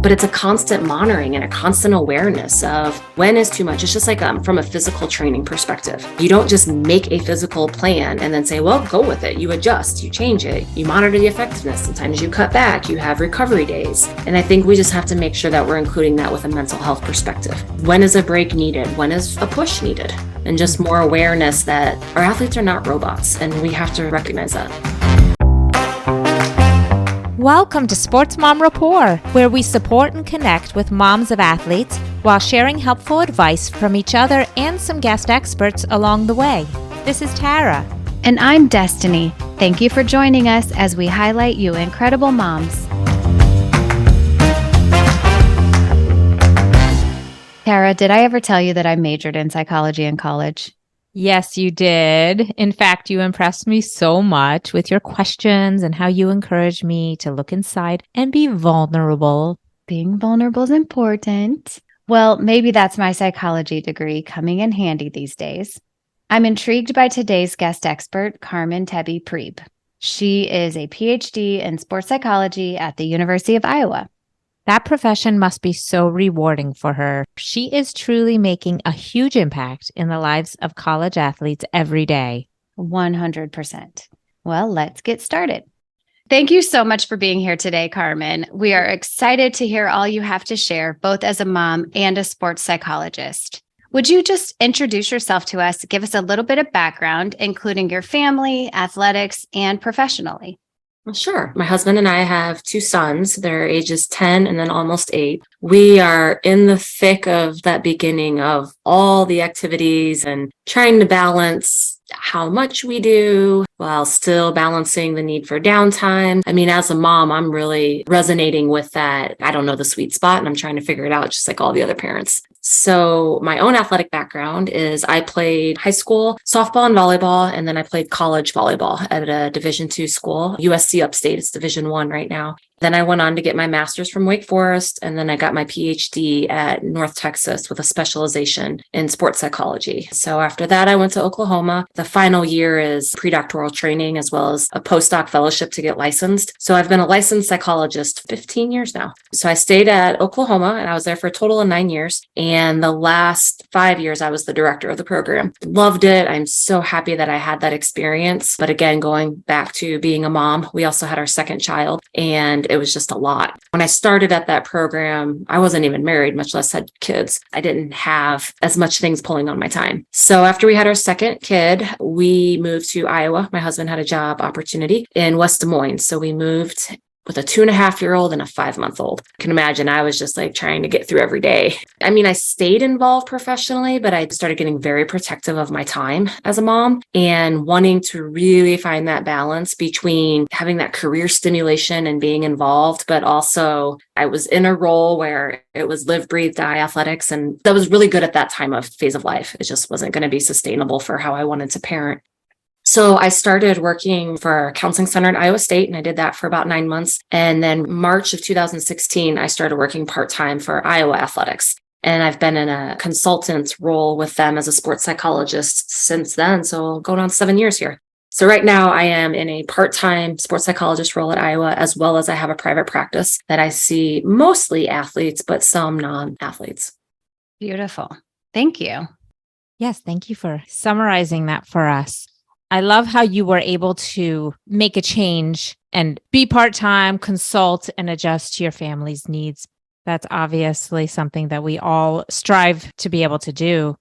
But it's a constant monitoring and a constant awareness of when is too much. It's just like from a physical training perspective. You don't just make a physical plan and then say, well, go with it. You adjust, you change it, you monitor the effectiveness. Sometimes you cut back, you have recovery days. And I think we just have to make sure that we're including that with a mental health perspective. When is a break needed? When is a push needed? And just more awareness that our athletes are not robots, and we have to recognize that. Welcome to Sports Mom Rapport, where we support and connect with moms of athletes while sharing helpful advice from each other and some guest experts along the way. This is Tara. And I'm Destiny. Thank you for joining us as we highlight you incredible moms. Tara, did I ever tell you that I majored in psychology in college? Yes, you did. In fact, you impressed me so much with your questions and how you encouraged me to look inside and be vulnerable. Being vulnerable is important. Well, maybe that's my psychology degree coming in handy these days. I'm intrigued by today's guest expert, Carmen Tebbe Priebe. She is a PhD in sports psychology at the University of Iowa. That profession must be so rewarding for her. She is truly making a huge impact in the lives of college athletes every day. 100%. Well, let's get started. Thank you so much for being here today, Carmen. We are excited to hear all you have to share, both as a mom and a sports psychologist. Would you just introduce yourself to us, give us a little bit of background, including your family, athletics, and professionally? Well, sure. My husband and I have two sons. They're ages 10 and then almost 8. We are in the thick of that beginning of all the activities and trying to balance how much we do while still balancing the need for downtime. I mean, as a mom, I'm really resonating with that. I don't know the sweet spot and I'm trying to figure it out just like all the other parents. So my own athletic background is I played high school softball and volleyball, and then I played college volleyball at a Division II school, USC Upstate. It's Division I right now. Then I went on to get my master's from Wake Forest, and then I got my PhD at North Texas with a specialization in sports psychology. So after that, I went to Oklahoma. The final year is predoctoral training as well as a postdoc fellowship to get licensed. So I've been a licensed psychologist 15 years now. So I stayed at Oklahoma and I was there for a total of 9 years. And the last 5 years, I was the director of the program. Loved it. I'm so happy that I had that experience. But again, going back to being a mom, we also had our second child, and it was just a lot. When I started at that program, I wasn't even married, much less had kids. I didn't have as much things pulling on my time. So after we had our second kid, we moved to Iowa. My husband had a job opportunity in West Des Moines. So we moved with a 2.5-year-old and a 5-month-old. You can imagine I was just like trying to get through every day. I mean, I stayed involved professionally, but I started getting very protective of my time as a mom and wanting to really find that balance between having that career stimulation and being involved, but also I was in a role where it was live, breathe, die athletics. And that was really good at that time of phase of life. It just wasn't going to be sustainable for how I wanted to parent. So I started working for a counseling center at Iowa State, and I did that for about 9 months. And then March of 2016, I started working part-time for Iowa Athletics. And I've been in a consultant role with them as a sports psychologist since then. So going on 7 years here. So right now I am in a part-time sports psychologist role at Iowa, as well as I have a private practice that I see mostly athletes, but some non-athletes. Beautiful. Thank you. Yes, thank you for summarizing that for us. I love how you were able to make a change and be part-time, consult, and adjust to your family's needs. That's obviously something that we all strive to be able to do.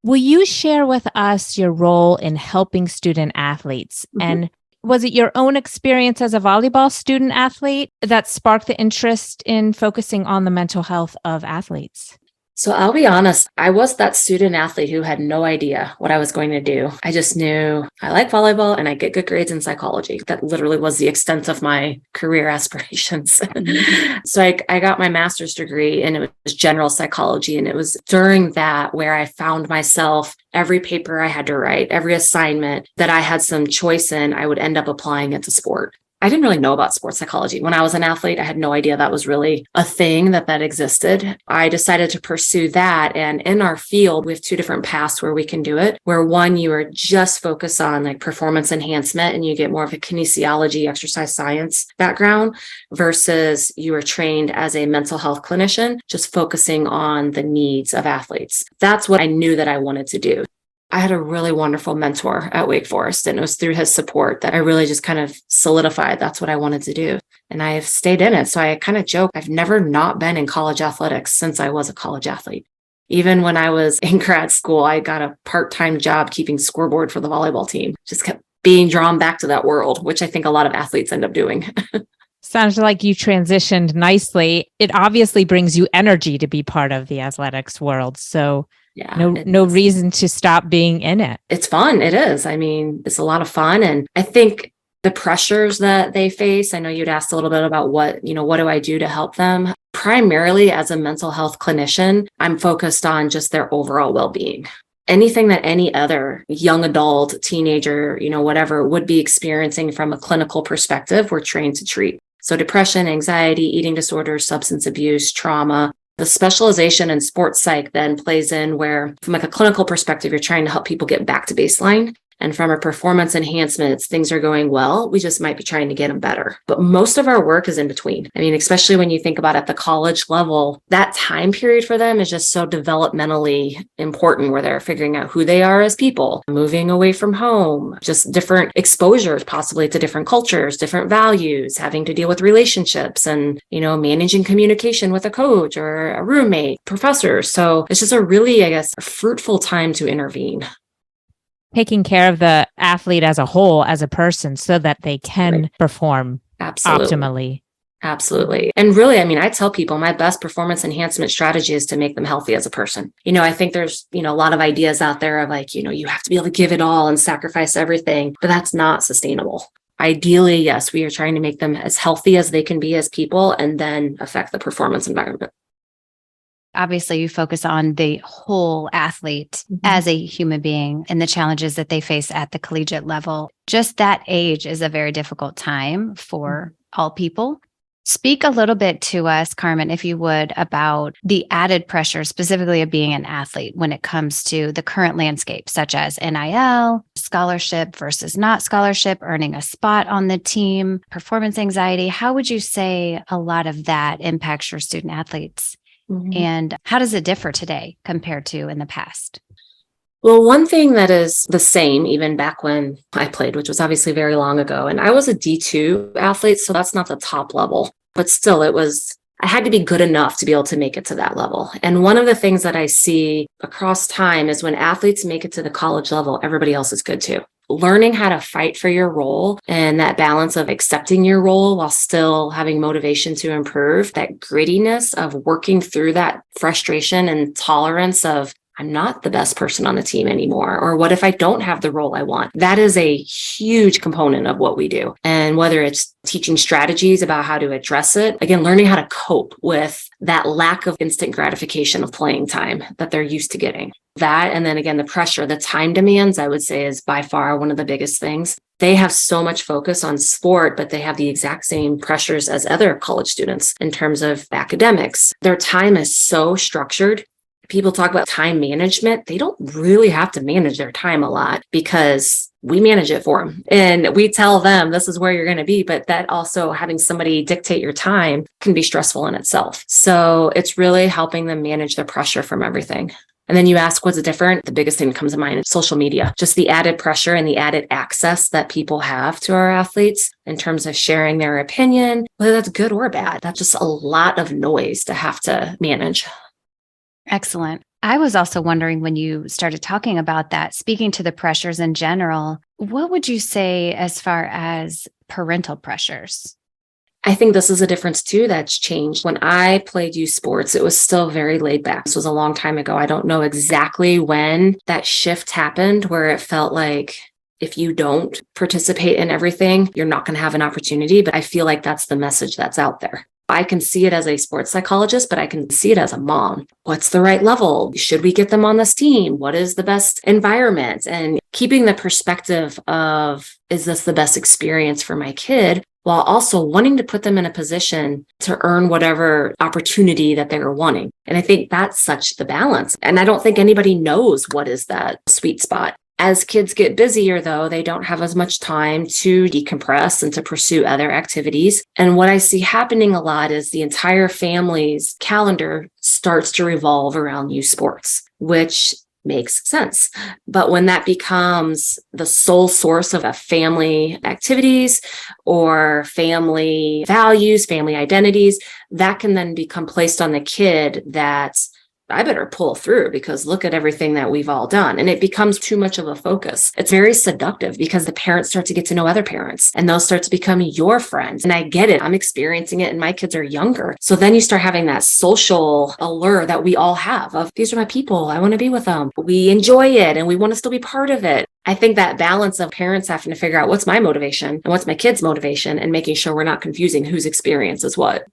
Will you share with us your role in helping student athletes? Mm-hmm. And was it your own experience as a volleyball student athlete that sparked the interest in focusing on the mental health of athletes? So I'll be honest, I was that student athlete who had no idea what I was going to do. I just knew I like volleyball and I get good grades in psychology. That literally was the extent of my career aspirations. Mm-hmm. So I got my master's degree and it was general psychology. And it was during that where I found myself, every paper I had to write, every assignment that I had some choice in, I would end up applying it to sport. I didn't really know about sports psychology. When I was an athlete, I had no idea that was really a thing that existed. I decided to pursue that. And in our field, we have two different paths where we can do it, where one, you are just focused on like performance enhancement and you get more of a kinesiology, exercise science background versus you are trained as a mental health clinician, just focusing on the needs of athletes. That's what I knew that I wanted to do. I had a really wonderful mentor at Wake Forest, and it was through his support that I really just kind of solidified that's what I wanted to do. And I've stayed in it. So I kind of joke, I've never not been in college athletics since I was a college athlete. Even when I was in grad school, I got a part-time job keeping scoreboard for the volleyball team. Just kept being drawn back to that world, which I think a lot of athletes end up doing. Sounds like you transitioned nicely. It obviously brings you energy to be part of the athletics world. So yeah, no reason to stop being in it. It's fun. It is. I mean, it's a lot of fun. And I think the pressures that they face, I know you'd asked a little bit about what do I do to help them? Primarily as a mental health clinician, I'm focused on just their overall well-being. Anything that any other young adult, teenager, whatever would be experiencing from a clinical perspective, we're trained to treat. So depression, anxiety, eating disorders, substance abuse, trauma. The specialization in sports psych then plays in where, from like a clinical perspective, you're trying to help people get back to baseline. And from a performance enhancement, things are going well. We just might be trying to get them better. But most of our work is in between. I mean, especially when you think about at the college level, that time period for them is just so developmentally important where they're figuring out who they are as people, moving away from home, just different exposures possibly to different cultures, different values, having to deal with relationships and, managing communication with a coach or a roommate, professors. So it's just a really, a fruitful time to intervene. Taking care of the athlete as a whole, as a person, so that they can perform optimally. Absolutely. And really, I tell people my best performance enhancement strategy is to make them healthy as a person. I think there's, a lot of ideas out there of like, you have to be able to give it all and sacrifice everything, but that's not sustainable. Ideally, yes, we are trying to make them as healthy as they can be as people and then affect the performance environment. Obviously, you focus on the whole athlete as a human being and the challenges that they face at the collegiate level. Just that age is a very difficult time for all people. Speak a little bit to us, Carmen, if you would, about the added pressure specifically of being an athlete when it comes to the current landscape, such as NIL, scholarship versus not scholarship, earning a spot on the team, performance anxiety. How would you say a lot of that impacts your student athletes? And how does it differ today compared to in the past? Well, one thing that is the same, even back when I played, which was obviously very long ago, and I was a D2 athlete, so that's not the top level, but still I had to be good enough to be able to make it to that level. And one of the things that I see across time is when athletes make it to the college level, everybody else is good too. Learning how to fight for your role and that balance of accepting your role while still having motivation to improve, that grittiness of working through that frustration and tolerance of I'm not the best person on the team anymore. Or what if I don't have the role I want? That is a huge component of what we do. And whether it's teaching strategies about how to address it, again, learning how to cope with that lack of instant gratification of playing time that they're used to getting. That, and then again, the pressure, the time demands, I would say is by far one of the biggest things. They have so much focus on sport, but they have the exact same pressures as other college students in terms of academics. Their time is so structured. People talk about time management. They don't really have to manage their time a lot because we manage it for them. And we tell them this is where you're going to be. But that also having somebody dictate your time can be stressful in itself. So it's really helping them manage the pressure from everything. And then you ask what's different. The biggest thing that comes to mind is social media, just the added pressure and the added access that people have to our athletes in terms of sharing their opinion, whether that's good or bad. That's just a lot of noise to have to manage. Excellent. I was also wondering when you started talking about that, speaking to the pressures in general, what would you say as far as parental pressures? I think this is a difference too that's changed. When I played youth sports, it was still very laid back. This was a long time ago. I don't know exactly when that shift happened where it felt like if you don't participate in everything, you're not going to have an opportunity. But I feel like that's the message that's out there. I can see it as a sports psychologist, but I can see it as a mom. What's the right level? Should we get them on this team? What is the best environment? And keeping the perspective of, is this the best experience for my kid? While also wanting to put them in a position to earn whatever opportunity that they're wanting. And I think that's such the balance. And I don't think anybody knows what is that sweet spot. As kids get busier, though, they don't have as much time to decompress and to pursue other activities. And what I see happening a lot is the entire family's calendar starts to revolve around youth sports, which makes sense. But when that becomes the sole source of a family activities or family values, family identities, that can then become placed on the kid that I better pull through because look at everything that we've all done. And it becomes too much of a focus. It's very seductive because the parents start to get to know other parents and those start to become your friends. And I get it. I'm experiencing it and my kids are younger. So then you start having that social allure that we all have of these are my people. I want to be with them. We enjoy it and we want to still be part of it. I think that balance of parents having to figure out what's my motivation and what's my kid's motivation and making sure we're not confusing whose experience is what.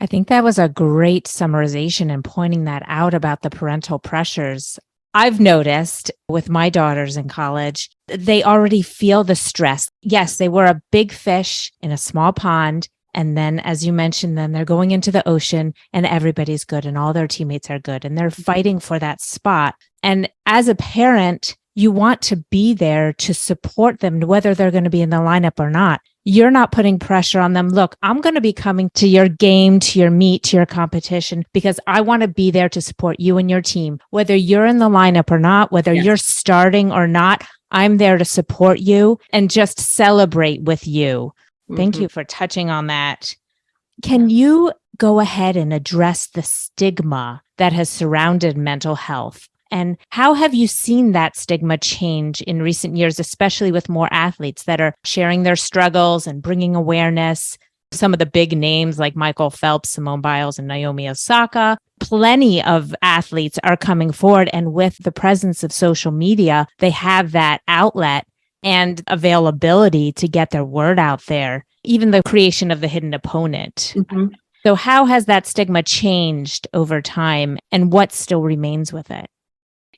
I think that was a great summarization and pointing that out about the parental pressures. I've noticed with my daughters in college, they already feel the stress. Yes, they were a big fish in a small pond. And then, as you mentioned, then they're going into the ocean and everybody's good and all their teammates are good and they're fighting for that spot. And as a parent, you want to be there to support them, whether they're going to be in the lineup or not. You're not putting pressure on them. Look, I'm going to be coming to your game, to your meet, to your competition, because I want to be there to support you and your team. Whether you're in the lineup or not, whether you're starting or not, I'm there to support you and just celebrate with you. Thank you for touching on that. Can you go ahead and address the stigma that has surrounded mental health? And how have you seen that stigma change in recent years, especially with more athletes that are sharing their struggles and bringing awareness? Some of the big names like Michael Phelps, Simone Biles, and Naomi Osaka, plenty of athletes are coming forward. And with the presence of social media, they have that outlet and availability to get their word out there, even the creation of the hidden opponent. So how has that stigma changed over time and what still remains with it?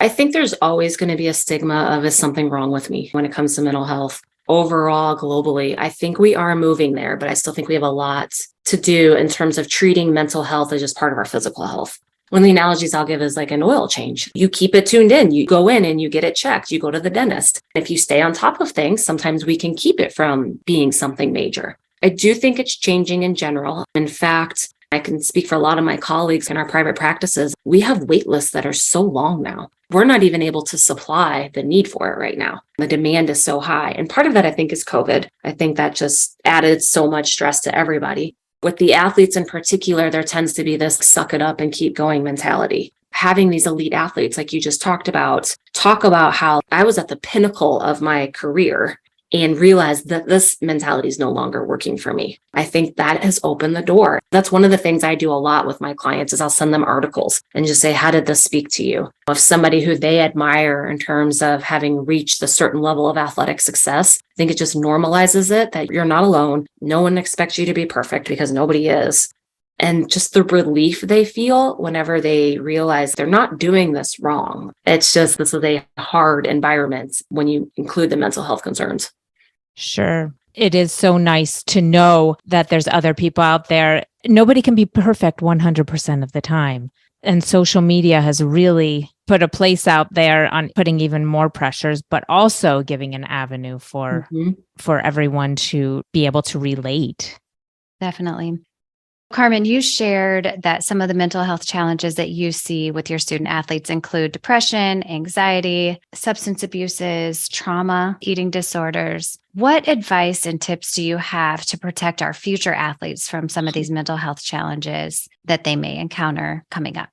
I think there's always going to be a stigma of is something wrong with me when it comes to mental health. Overall, globally, I think we are moving there, but I still think we have a lot to do in terms of treating mental health as just part of our physical health. One of the analogies I'll give is like an oil change. You keep it tuned in, you go in and you get it checked, you go to the dentist. If you stay on top of things, sometimes we can keep it from being something major. I do think it's changing in general. In fact, I can speak for a lot of my colleagues in our private practices. We have wait lists that are so long now. We're not even able to supply the need for it right now. The demand is so high. And part of that, I think, is COVID. I think that just added so much stress to everybody. With the athletes in particular, there tends to be this suck it up and keep going mentality. Having these elite athletes, like you just talk about how I was at the pinnacle of my career and realized that this mentality is no longer working for me. I think that has opened the door. That's one of the things I do a lot with my clients is I'll send them articles and just say, how did this speak to you? If somebody who they admire in terms of having reached a certain level of athletic success, I think it just normalizes it that you're not alone. No one expects you to be perfect because nobody is. And just the relief they feel whenever they realize they're not doing this wrong. It's just this is a hard environment when you include the mental health concerns. Sure. It is so nice to know that there's other people out there. Nobody can be perfect 100% of the time. And social media has really put a place out there on putting even more pressures, but also giving an avenue for everyone to be able to relate. Definitely. Carmen, you shared that some of the mental health challenges that you see with your student athletes include depression, anxiety, substance abuses, trauma, eating disorders. What advice and tips do you have to protect our future athletes from some of these mental health challenges that they may encounter coming up?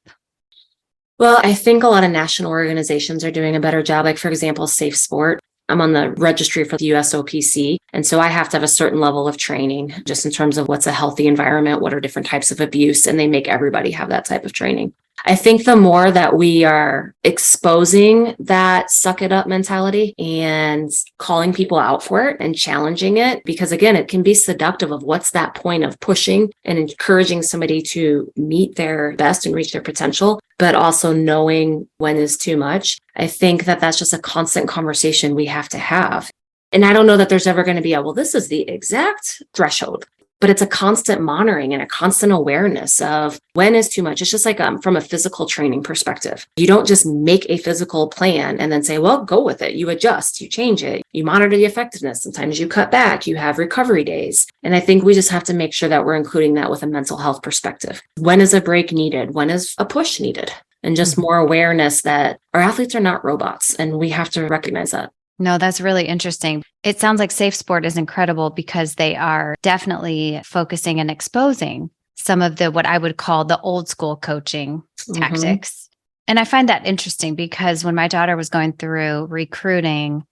Well, I think a lot of national organizations are doing a better job. Like, for example, Safe Sport. I'm on the registry for the USOPC. And so I have to have a certain level of training just in terms of what's a healthy environment, what are different types of abuse, and they make everybody have that type of training. I think the more that we are exposing that suck it up mentality and calling people out for it and challenging it, because again, it can be seductive of what's that point of pushing and encouraging somebody to meet their best and reach their potential. but also knowing when is too much. I think that that's just a constant conversation we have to have. And I don't know that there's ever going to be this is the exact threshold, but it's a constant monitoring and a constant awareness of when is too much. It's just like from a physical training perspective. You don't just make a physical plan and then say, well, go with it. You adjust, you change it, you monitor the effectiveness. Sometimes you cut back, you have recovery days. And I think we just have to make sure that we're including that with a mental health perspective. When is a break needed? When is a push needed? And just more awareness that our athletes are not robots, and we have to recognize that. No, that's really interesting. It sounds like Safe Sport is incredible because they are definitely focusing and exposing some of the what I would call the old school coaching tactics. And I find that interesting because when my daughter was going through recruiting,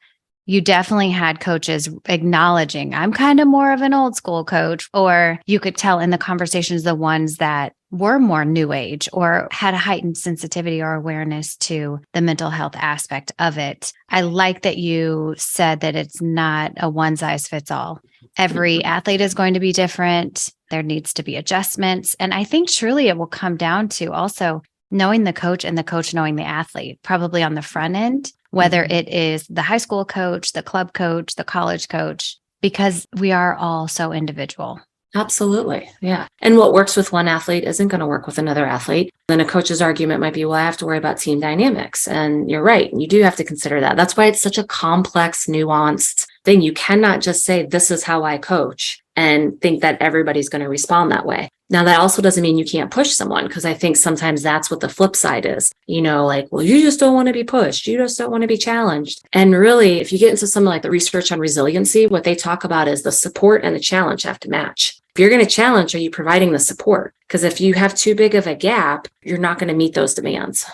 you definitely had coaches acknowledging, I'm kind of more of an old school coach, or you could tell in the conversations, the ones that were more new age or had a heightened sensitivity or awareness to the mental health aspect of it. I like that you said that it's not a one size fits all. Every athlete is going to be different. There needs to be adjustments. And I think truly it will come down to also knowing the coach and the coach knowing the athlete, probably on the front end, whether it is the high school coach, the club coach, the college coach, because we are all so individual. Absolutely. Yeah. And what works with one athlete isn't going to work with another athlete. Then a coach's argument might be, well, I have to worry about team dynamics. And you're right. You do have to consider that. That's why it's such a complex, nuanced thing. You cannot just say, this is how I coach and think that everybody's going to respond that way. Now, that also doesn't mean you can't push someone, because I think sometimes that's what the flip side is, well, you just don't want to be pushed. You just don't want to be challenged. And really, if you get into some like the research on resiliency, what they talk about is the support and the challenge have to match. If you're going to challenge, are you providing the support? Because if you have too big of a gap, you're not going to meet those demands.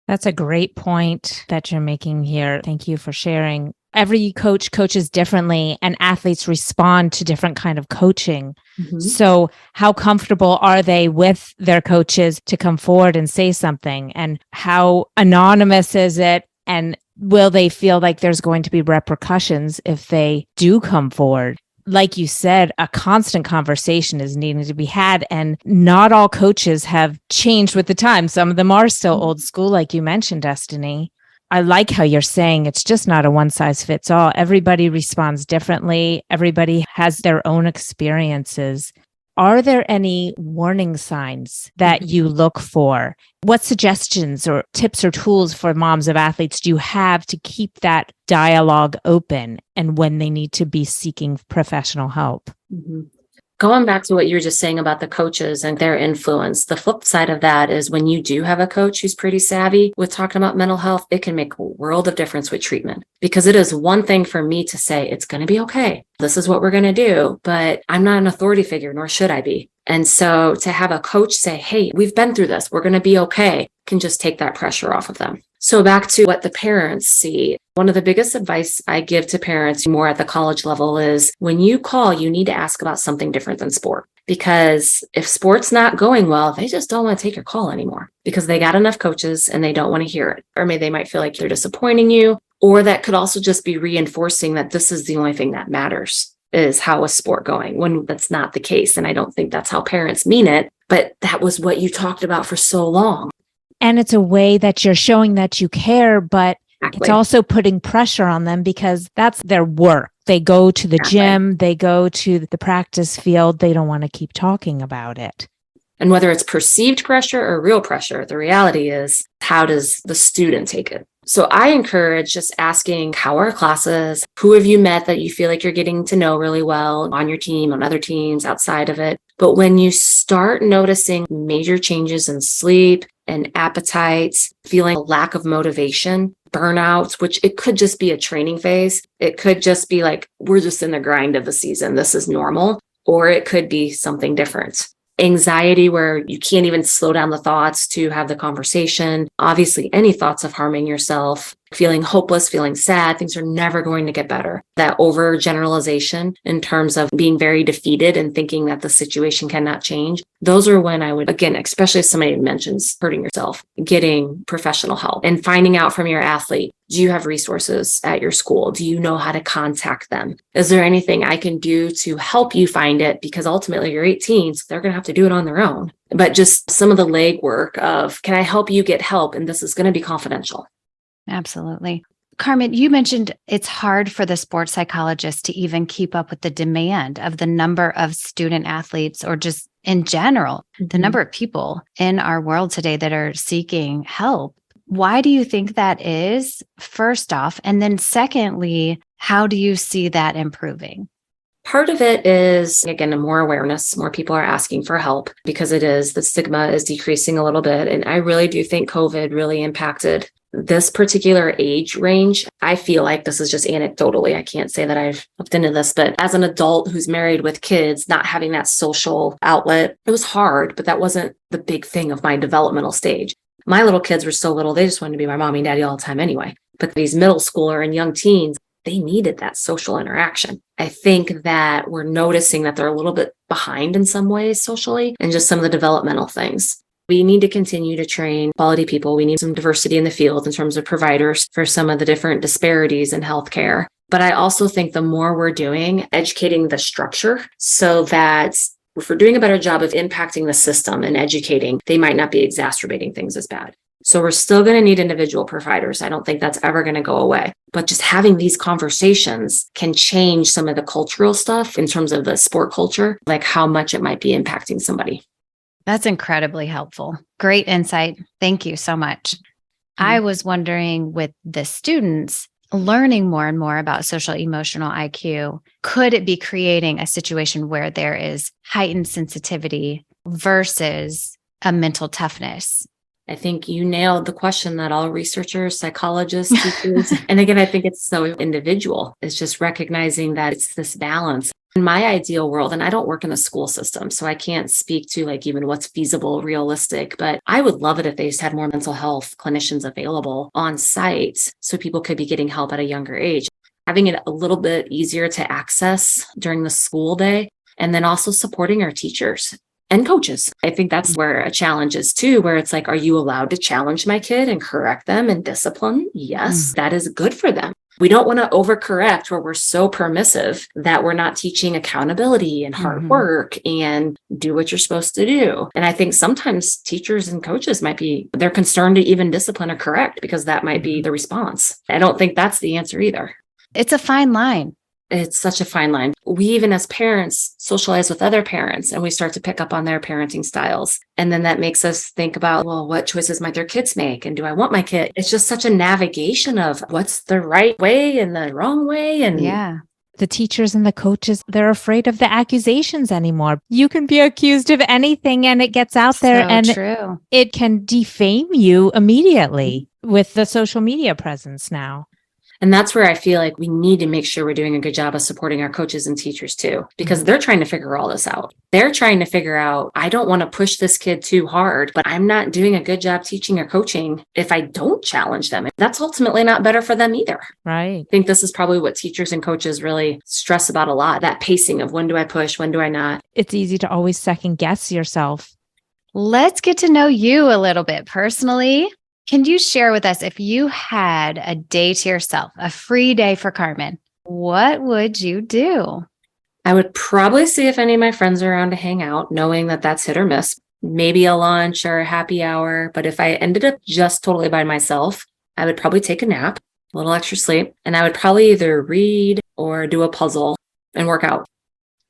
That's a great point that you're making here. Thank you for sharing. Every coach coaches differently, and athletes respond to different kind of coaching. So how comfortable are they with their coaches to come forward and say something? And how anonymous is it? And will they feel like there's going to be repercussions if they do come forward? Like you said, a constant conversation is needing to be had, and not all coaches have changed with the time. Some of them are still old school, like you mentioned, Destiny. I like how you're saying it's just not a one size fits all. Everybody responds differently. Everybody has their own experiences. Are there any warning signs that you look for? What suggestions or tips or tools for moms of athletes do you have to keep that dialogue open and when they need to be seeking professional help? Going back to what you were just saying about the coaches and their influence, the flip side of that is when you do have a coach who's pretty savvy with talking about mental health, it can make a world of difference with treatment. Because it is one thing for me to say, it's going to be okay. This is what we're going to do, but I'm not an authority figure, nor should I be. And so to have a coach say, hey, we've been through this, we're going to be okay, can just take that pressure off of them. So back to what the parents see. One of the biggest advice I give to parents more at the college level is when you call, you need to ask about something different than sport. Because if sport's not going well, they just don't want to take your call anymore because they got enough coaches and they don't want to hear it. Or maybe they might feel like they're disappointing you. Or that could also just be reinforcing that this is the only thing that matters, is how is sport going, when that's not the case. And I don't think that's how parents mean it, but that was what you talked about for so long. And it's a way that you're showing that you care, but it's also putting pressure on them because that's their work. They go to the gym, they go to the practice field. They don't want to keep talking about it. And whether it's perceived pressure or real pressure, the reality is, how does the student take it? So I encourage just asking, how are classes? Who have you met that you feel like you're getting to know really well on your team, on other teams, outside of it? But when you start noticing major changes in sleep and appetites, feeling a lack of motivation, burnout, which it could just be a training phase. It could just be like, we're just in the grind of the season. This is normal. Or it could be something different. Anxiety where you can't even slow down the thoughts to have the conversation. Obviously, any thoughts of harming yourself, feeling hopeless, feeling sad, things are never going to get better. That overgeneralization in terms of being very defeated and thinking that the situation cannot change. Those are when I would, again, especially if somebody mentions hurting yourself, getting professional help and finding out from your athlete. Do you have resources at your school? Do you know how to contact them? Is there anything I can do to help you find it? Because ultimately you're 18, so they're going to have to do it on their own. but just some of the legwork of, can I help you get help? And this is going to be confidential. Absolutely. Carmen, you mentioned it's hard for the sports psychologist to even keep up with the demand of the number of student athletes, or just in general, the number of people in our world today that are seeking help. Why do you think that is, first off? And then secondly, how do you see that improving? Part of it is, again, more awareness. More people are asking for help because the stigma is decreasing a little bit. And I really do think COVID really impacted this particular age range. I feel like this is just anecdotally. I can't say that I've looked into this, but as an adult who's married with kids, not having that social outlet, it was hard, but that wasn't the big thing of my developmental stage. My little kids were so little, they just wanted to be my mommy and daddy all the time anyway. But these middle schooler and young teens, they needed that social interaction. I think that we're noticing that they're a little bit behind in some ways socially and just some of the developmental things. We need to continue to train quality people. We need some diversity in the field in terms of providers for some of the different disparities in healthcare. But I also think the more we're doing, educating the structure so that if we're doing a better job of impacting the system and educating, they might not be exacerbating things as bad. So we're still going to need individual providers. I don't think that's ever going to go away. But just having these conversations can change some of the cultural stuff in terms of the sport culture, like how much it might be impacting somebody. That's incredibly helpful. Great insight. Thank you so much. I was wondering, with the students learning more and more about social emotional IQ, could it be creating a situation where there is heightened sensitivity versus a mental toughness? I think you nailed the question that all researchers, psychologists, teachers, and again, I think it's so individual. It's just recognizing that it's this balance. In my ideal world, and I don't work in the school system, so I can't speak to like even what's feasible, realistic, but I would love it if they just had more mental health clinicians available on site so people could be getting help at a younger age. Having it a little bit easier to access during the school day, and then also supporting our teachers and coaches. I think that's where a challenge is too, where it's like, are you allowed to challenge my kid and correct them and discipline? Yes, that is good for them. We don't want to overcorrect where we're so permissive that we're not teaching accountability and hard work and do what you're supposed to do. And I think sometimes teachers and coaches they're concerned to even discipline or correct because that might be the response. I don't think that's the answer either. It's a fine line. It's such a fine line. We even as parents socialize with other parents and we start to pick up on their parenting styles. And then that makes us think about, well, what choices might their kids make? And do I want my kid? It's just such a navigation of what's the right way and the wrong way. And the teachers and the coaches, they're afraid of the accusations anymore. You can be accused of anything and it gets out there and it can defame you immediately with the social media presence now. And that's where I feel like we need to make sure we're doing a good job of supporting our coaches and teachers too, because they're trying to figure all this out. They're trying to figure out, I don't want to push this kid too hard, but I'm not doing a good job teaching or coaching if I don't challenge them. That's ultimately not better for them either. Right. I think this is probably what teachers and coaches really stress about a lot, that pacing of when do I push, when do I not? It's easy to always second guess yourself. Let's get to know you a little bit personally. Can you share with us, if you had a day to yourself, a free day for Carmen, what would you do? I would probably see if any of my friends are around to hang out, knowing that that's hit or miss. Maybe a lunch or a happy hour. But if I ended up just totally by myself, I would probably take a nap, a little extra sleep, and I would probably either read or do a puzzle and work out.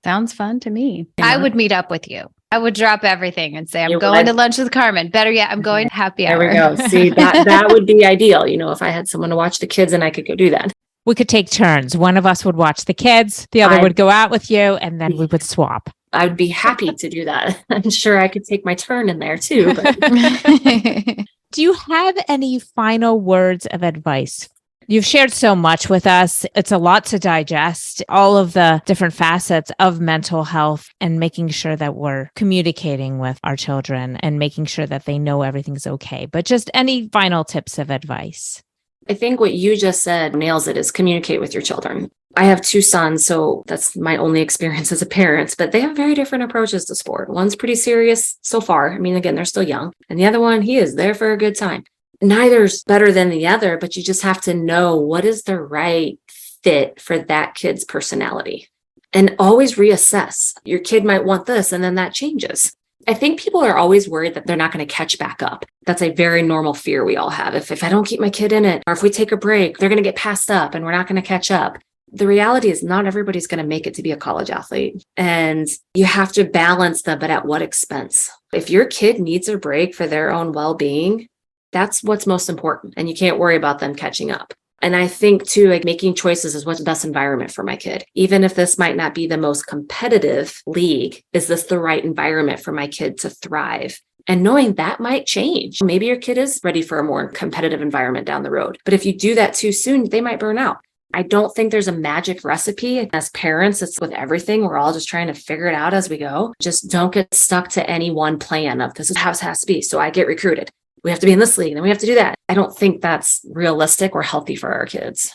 Sounds fun to me. Yeah. I would meet up with you. I would drop everything and say, I'm going to lunch with Carmen. Better yet, I'm going to happy hour. There we go. See, that would be ideal. You know, if I had someone to watch the kids and I could go do that. We could take turns. One of us would watch the kids. The other would go out with you and then we would swap. I would be happy to do that. I'm sure I could take my turn in there too. But. Do you have any final words of advice? You've shared so much with us. It's a lot to digest, all of the different facets of mental health and making sure that we're communicating with our children and making sure that they know everything's okay. But just any final tips of advice? I think what you just said nails it, is communicate with your children. I have 2 sons, so that's my only experience as a parent, but they have very different approaches to sport. One's pretty serious so far. I mean, again, they're still young. And the other one, he is there for a good time. Neither's better than the other, but you just have to know what is the right fit for that kid's personality and always reassess. Your kid might want this and then that changes. I think people are always worried that they're not going to catch back up. That's a very normal fear we all have. If I don't keep my kid in it, or if we take a break, they're going to get passed up and we're not going to catch up. The reality is not everybody's going to make it to be a college athlete. And you have to balance them, but at what expense? If your kid needs a break for their own well-being, that's what's most important. And you can't worry about them catching up. And I think too, like making choices is what's the best environment for my kid. Even if this might not be the most competitive league, is this the right environment for my kid to thrive? And knowing that might change. Maybe your kid is ready for a more competitive environment down the road. But if you do that too soon, they might burn out. I don't think there's a magic recipe. As parents, it's with everything. We're all just trying to figure it out as we go. Just don't get stuck to any one plan of this is how it has to be. So I get recruited. We have to be in this league and then we have to do that. I don't think that's realistic or healthy for our kids.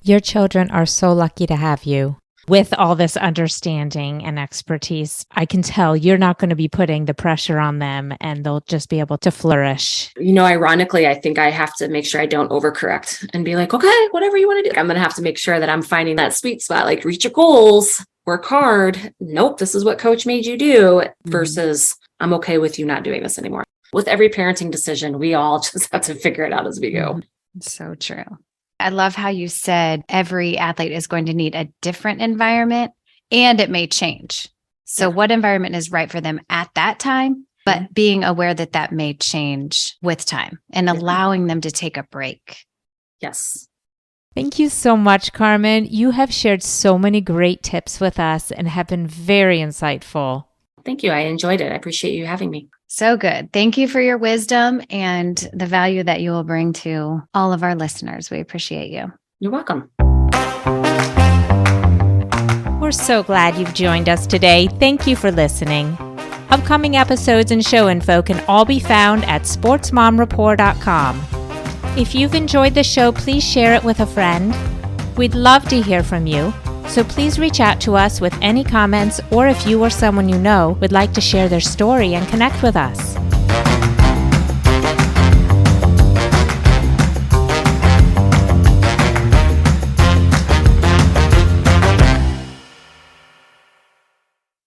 Your children are so lucky to have you. With all this understanding and expertise, I can tell you're not going to be putting the pressure on them and they'll just be able to flourish. Ironically, I think I have to make sure I don't overcorrect and be like, okay, whatever you want to do. I'm going to have to make sure that I'm finding that sweet spot, like reach your goals, work hard. Nope, this is what coach made you do versus I'm okay with you not doing this anymore. With every parenting decision, we all just have to figure it out as we go. So true. I love how you said every athlete is going to need a different environment and it may change. So what environment is right for them at that time, but being aware that that may change with time and allowing them to take a break. Yes. Thank you so much, Carmen. You have shared so many great tips with us and have been very insightful. Thank you. I enjoyed it. I appreciate you having me. So good. Thank you for your wisdom and the value that you will bring to all of our listeners. We appreciate you. You're welcome. We're so glad you've joined us today. Thank you for listening. Upcoming episodes and show info can all be found at sportsmomrapport.com. If you've enjoyed the show, please share it with a friend. We'd love to hear from you. So please reach out to us with any comments or if you or someone you know would like to share their story and connect with us.